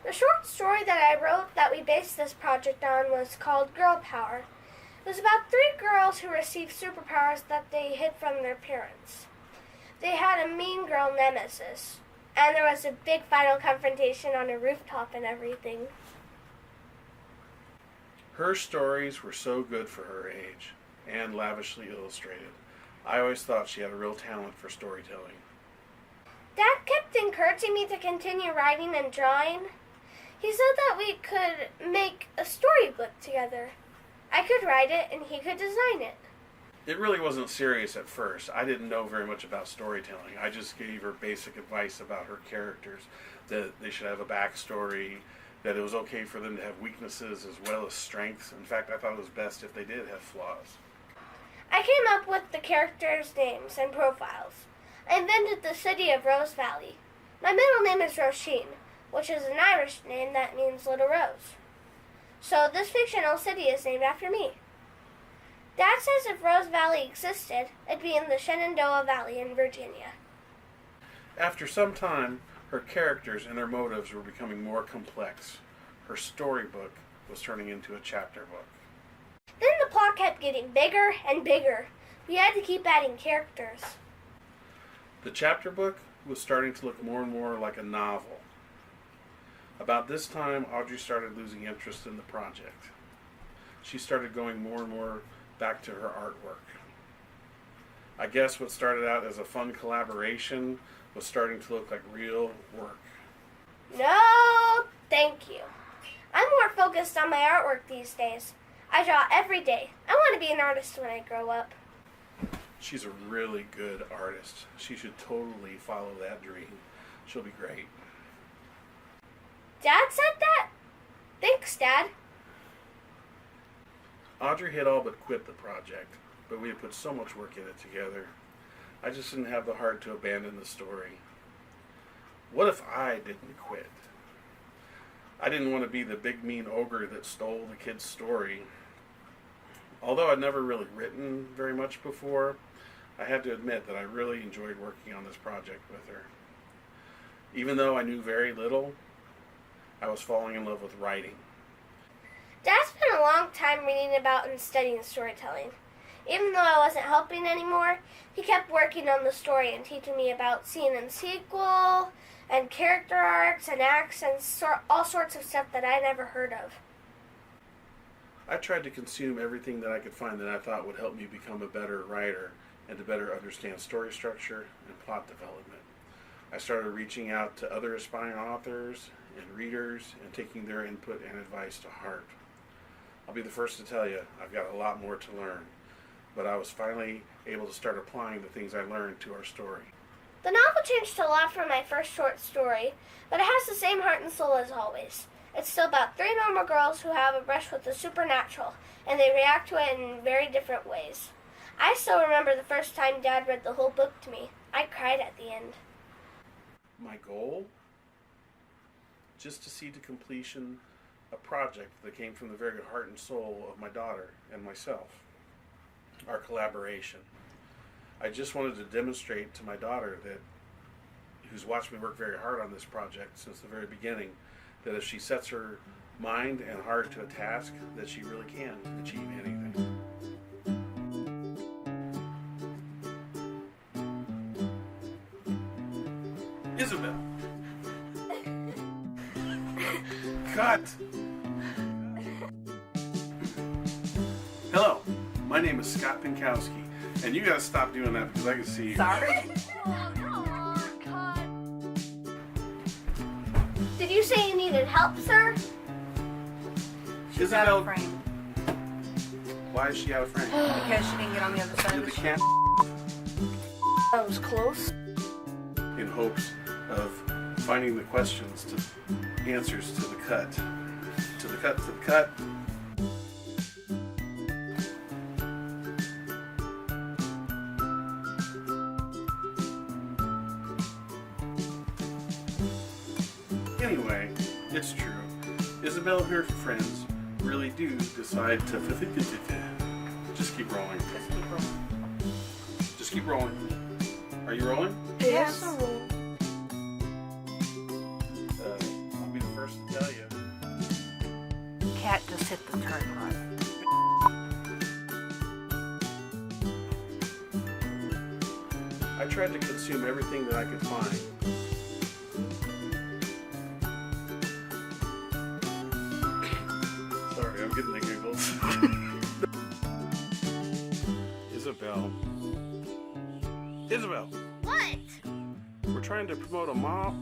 The short story that I wrote that we based this project on was called Girl Power. It was about 3 girls who received superpowers that they hid from their parents. They had a mean girl nemesis, and there was a big final confrontation on a rooftop and everything. Her stories were so good for her age, and lavishly illustrated. I always thought she had a real talent for storytelling. Dad kept encouraging me to continue writing and drawing. He said that we could make a storybook together. I could write it and he could design it. It really wasn't serious at first. I didn't know very much about storytelling. I just gave her basic advice about her characters, that they should have a backstory, that it was okay for them to have weaknesses as well as strengths. In fact, I thought it was best if they did have flaws. I came up with the characters' names and profiles. I invented the city of Rose Valley. My middle name is Roisin, which is an Irish name that means Little Rose. So this fictional city is named after me. Dad says if Rose Valley existed, it'd be in the Shenandoah Valley in Virginia. After some time, her characters and their motives were becoming more complex. Her storybook was turning into a chapter book. Then the plot kept getting bigger and bigger. We had to keep adding characters. The chapter book was starting to look more and more like a novel. About this time, Audrey started losing interest in the project. She started going more and more back to her artwork. I guess what started out as a fun collaboration was starting to look like real work. No, thank you. I'm more focused on my artwork these days. I draw every day. I want to be an artist when I grow up. She's a really good artist. She should totally follow that dream. She'll be great. Dad said that? Thanks, Dad. Audrey had all but quit the project, but we had put so much work in it together. I just didn't have the heart to abandon the story. What if I didn't quit? I didn't want to be the big mean ogre that stole the kid's story. Although I'd never really written very much before, I had to admit that I really enjoyed working on this project with her. Even though I knew very little, I was falling in love with writing. Dad spent a long time reading about and studying storytelling. Even though I wasn't helping anymore, he kept working on the story and teaching me about scene and sequel, and character arcs and acts and all sorts of stuff that I never heard of. I tried to consume everything that I could find that I thought would help me become a better writer and to better understand story structure and plot development. I started reaching out to other aspiring authors and readers and taking their input and advice to heart. I'll be the first to tell you, I've got a lot more to learn, but I was finally able to start applying the things I learned to our story. The novel changed a lot from my first short story, but it has the same heart and soul as always. It's still about 3 normal girls who have a brush with the supernatural, and they react to it in very different ways. I still remember the first time Dad read the whole book to me. I cried at the end. My goal? Just to see to completion a project that came from the very heart and soul of my daughter and myself. Our collaboration. I just wanted to demonstrate to my daughter, that, who's watched me work very hard on this project since the very beginning, that if she sets her mind and heart to a task, that she really can achieve anything. Isabelle! Cut! Hello, my name is Scott Pinkowski, and you gotta stop doing that because I can see you. Sorry? Did you say you needed help, sir? She's out Isabelle, of frame why is she out of frame? because she didn't get on the other side Did of the the cat That was close. in hopes of finding the questions to answers to the cut. To the cut, to the cut. Anyway, it's true. Isabelle and her friends really do decide to just keep rolling. Just keep rolling. Just keep rolling. Are you rolling? Yes. I'll be the first to tell just hit the turn button. I tried to consume everything that I could find. Sorry, I'm getting the giggles. Isabelle, What? we're trying to promote a mall.